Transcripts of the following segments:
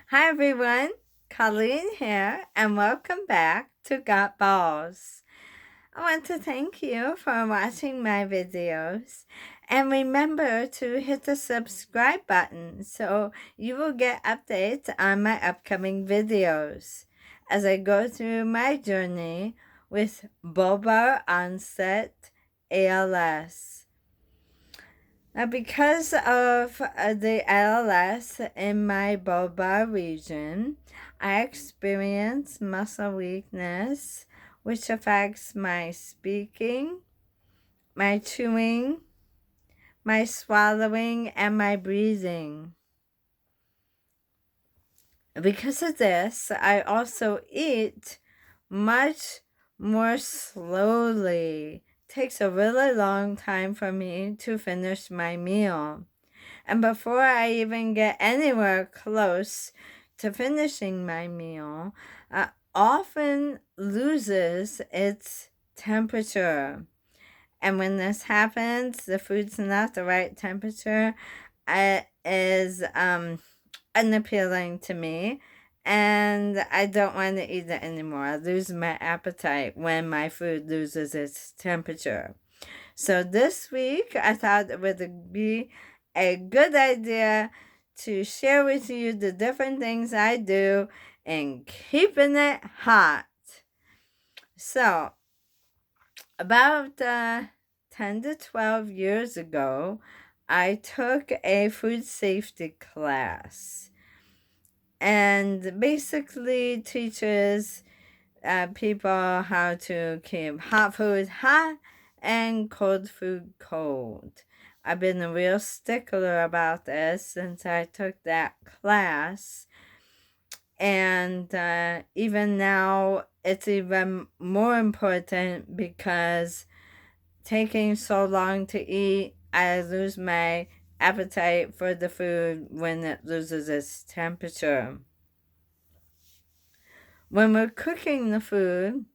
Hi everyone, Colleen here, and welcome back to Got Balls. I want to thank you for watching my videos, and remember to hit the subscribe button so you will get updates on my upcoming videos as I go through my journey with bulbar onset ALS. Now, because of the ALS in my bulbar region, I experience muscle weakness, which affects my speaking, my chewing, my swallowing, and my breathing. Because of this, I also eat much more slowly. It takes a really long time for me to finish my meal. And before I even get anywhere close to finishing my meal, often loses its temperature. And when this happens, the food's not the right temperature, it is unappealing to me. And I don't want to eat it anymore. I lose my appetite when my food loses its temperature. So this week, I thought it would be a good idea to share with you the different things I do in keeping it hot. So, about 10 to 12 years ago, I took a food safety class and basically teaches people how to keep hot food hot and cold food cold. I've been a real stickler about this since I took that class. And even now, it's even more important because taking so long to eat, I lose my appetite for the food when it loses its temperature. When we're cooking the food,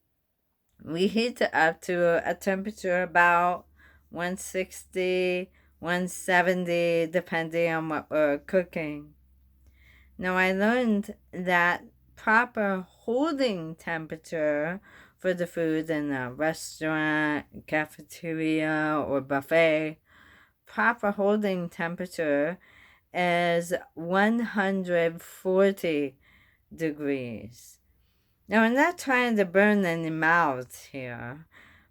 we heat it up to a temperature about 160, 170, depending on what we're cooking. Now, I learned that proper holding temperature for the food in a restaurant, cafeteria, or buffet, proper holding temperature is 140 degrees. Now, I'm not trying to burn any mouths here,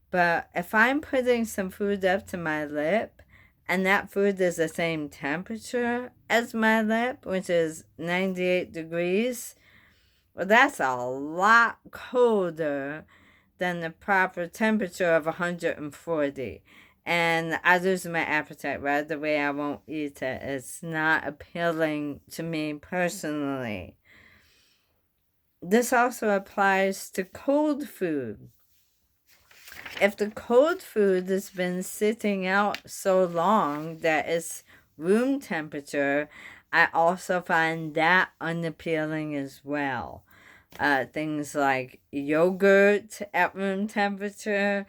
but if I'm putting some food up to my lip and that food is the same temperature as my lip, which is 98 degrees, well, that's a lot colder than the proper temperature of 140. And I lose my appetite right away. I won't eat it. It's not appealing to me personally. This also applies to cold food. If the cold food has been sitting out so long that it's room temperature, I also find that unappealing as well. Things like yogurt at room temperature,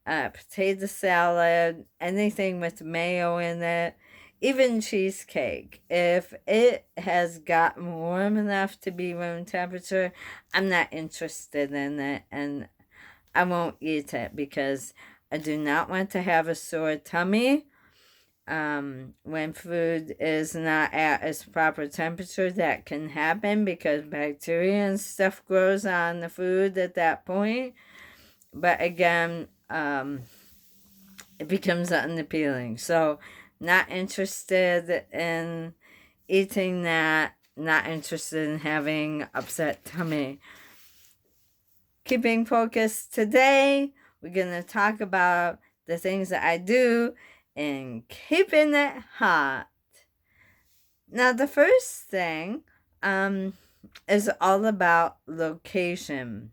potato salad, anything with mayo in it, even cheesecake. If it has gotten warm enough to be room temperature, I'm not interested in it, and I won't eat it because I do not want to have a sore tummy when food is not at its proper temperature. That can happen because bacteria and stuff grows on the food at that point. But again, it becomes unappealing. So, not interested in eating that, not interested in having upset tummy. Keeping focused today, we're going to talk about the things that I do in keeping it hot. Now, the first thing is all about location.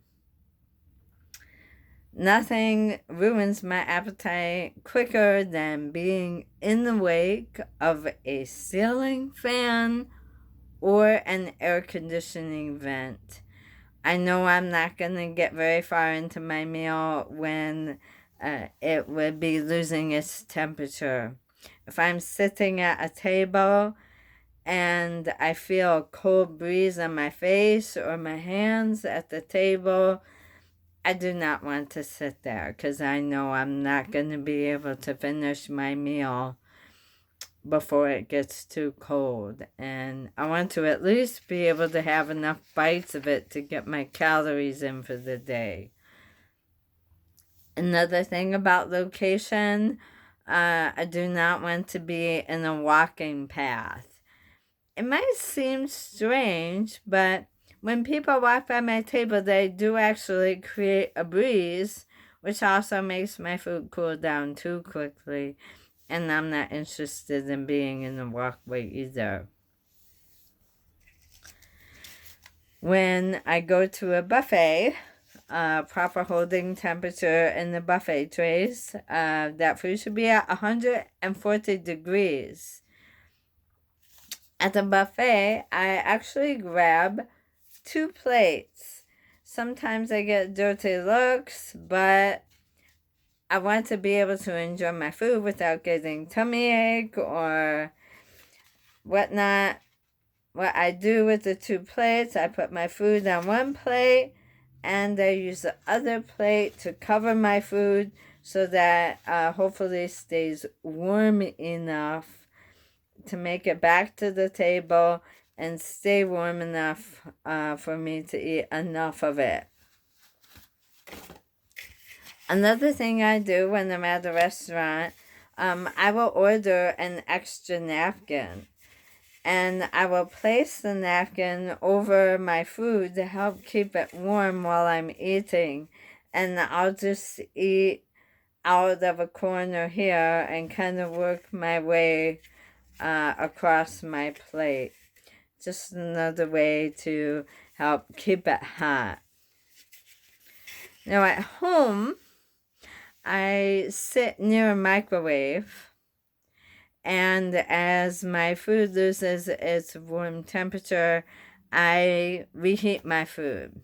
Nothing ruins my appetite quicker than being in the wake of a ceiling fan or an air conditioning vent. I know I'm not going to get very far into my meal when it would be losing its temperature. If I'm sitting at a table and I feel a cold breeze on my face or my hands at the table, I do not want to sit there because I know I'm not going to be able to finish my meal before it gets too cold. And I want to at least be able to have enough bites of it to get my calories in for the day. Another thing about location, I do not want to be in a walking path. It might seem strange, but when people walk by my table, they do actually create a breeze, which also makes my food cool down too quickly. And I'm not interested in being in the walkway either. When I go to a buffet, proper holding temperature in the buffet trays, that food should be at 140 degrees. At the buffet, I actually grab 2 plates. Sometimes I get dirty looks, but I want to be able to enjoy my food without getting tummy ache or whatnot. What I do with the 2 plates, I put my food on one plate and I use the other plate to cover my food so that hopefully it stays warm enough to make it back to the table and stay warm enough for me to eat enough of it. Another thing I do when I'm at a restaurant, I will order an extra napkin. And I will place the napkin over my food to help keep it warm while I'm eating. And I'll just eat out of a corner here and kind of work my way across my plate. Just another way to help keep it hot. Now at home, I sit near a microwave. And as my food loses its warm temperature, I reheat my food.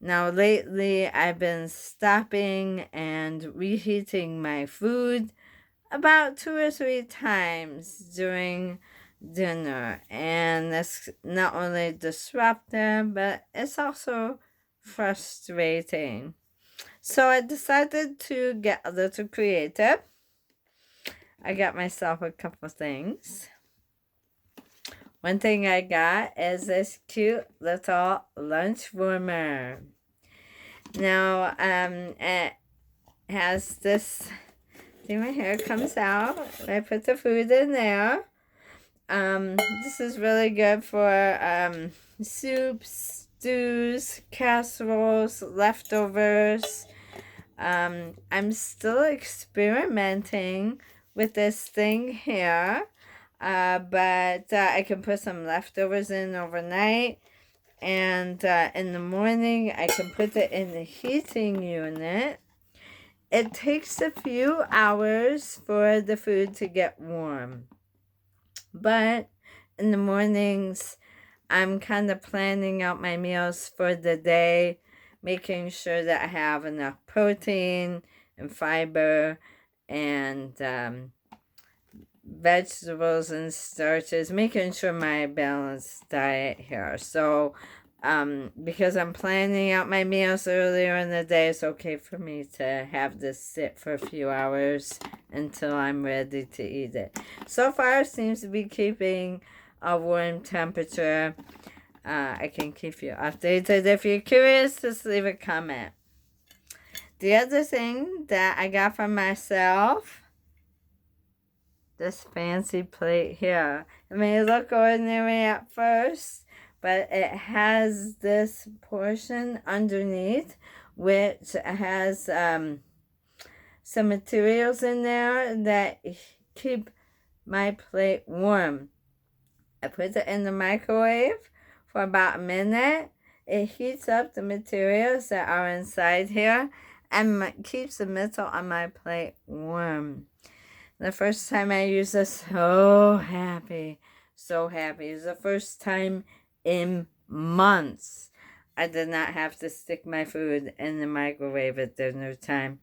Now, lately, I've been stopping and reheating my food about 2 or 3 times during dinner. And that's not only disruptive, but it's also frustrating. So I decided to get a little creative. I got myself a couple things. One thing I got is this cute little lunch warmer. Now, it has this, see my hair comes out. I put the food in there. This is really good for soups, stews, casseroles, leftovers. I'm still experimenting with this thing here, but I can put some leftovers in overnight, and in the morning I can put it in the heating unit. It takes a few hours for the food to get warm, but in the mornings I'm kind of planning out my meals for the day, making sure that I have enough protein and fiber and vegetables and starches, making sure my balanced diet here. So because I'm planning out my meals earlier in the day, it's okay for me to have this sit for a few hours until I'm ready to eat it. So far, it seems to be keeping a warm temperature. I can keep you updated. If you're curious, just leave a comment. The other thing that I got for myself, this fancy plate here. It may look ordinary at first, but it has this portion underneath which has some materials in there that keep my plate warm. I put it in the microwave for about a minute. It heats up the materials that are inside here and keeps the middle on my plate warm. The first time I used this, so happy. It's the first time in months I did not have to stick my food in the microwave at dinner time.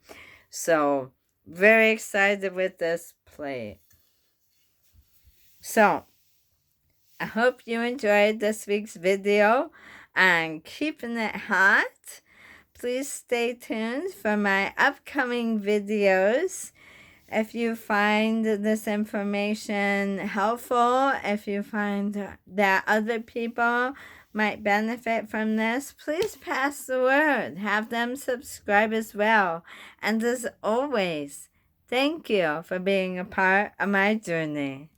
So, very excited with this plate. So, I hope you enjoyed this week's video on keeping it hot. Please stay tuned for my upcoming videos. If you find this information helpful, if you find that other people might benefit from this, please pass the word. Have them subscribe as well. And as always, thank you for being a part of my journey.